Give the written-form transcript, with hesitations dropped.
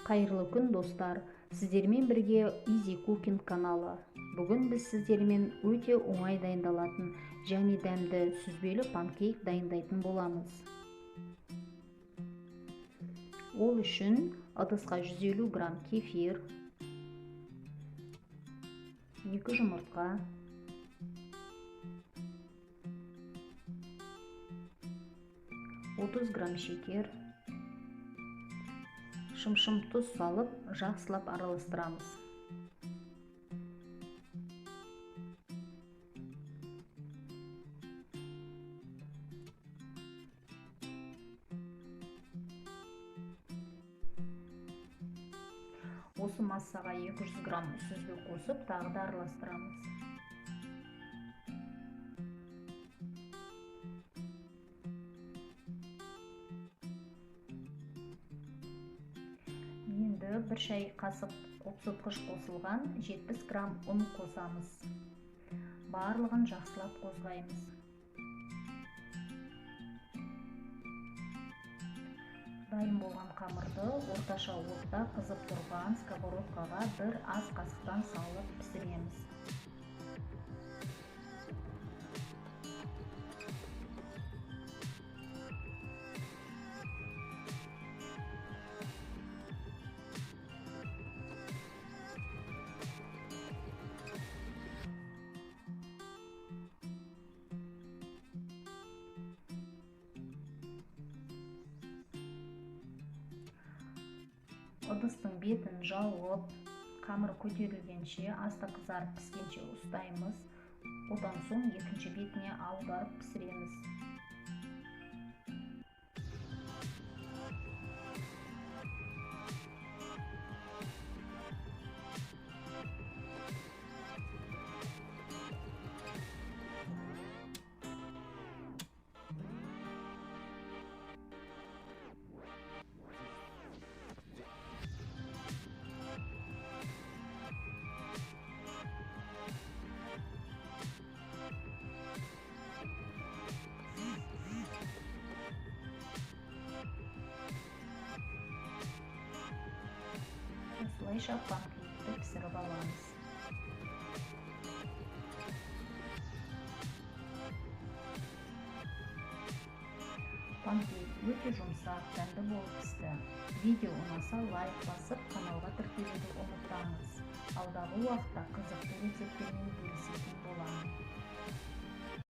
Қайырлы күн достар, сіздермен бірге Easy Cooking каналы. Бүгін біз сіздермен өте оңай дайындалатын және дәмді сүзбелі панкейк дайындайтын боламыз. Ол үшін ыдысқа 150 грамм кефир, 2 жұмыртқа, 30 грамм шекер, шымшым тұз салып, жақсылап араластырамыз. Осы массаға 200 грамм сүзбе қосып, тағы да араластырамыз. Енді 1 шай қасық қоқсытқыш қосылған 70 грамм ұн қосамыз. Барлығын жақсылап қозғаймыз. Дайын болған қамырды орташа отта қызып тұрған сковородкаға бір ас қасықтан салып пісіреміз. Ыдыстың бетін жауып, қамыр көтерілгенше, асты қызарып піскенше ұстаймыз. Одан соң екінші бетіне аударып пісіреміз. Осылайша панкейкті пісіріп аламыз. Панкейк өте жұмсақ, дәмді болып пісті. Видео ұнаса лайк басып, каналға тіркелуді ұмытпаңыз. Алдағы уақытта қызықты рецептермен бөлісетін боламын.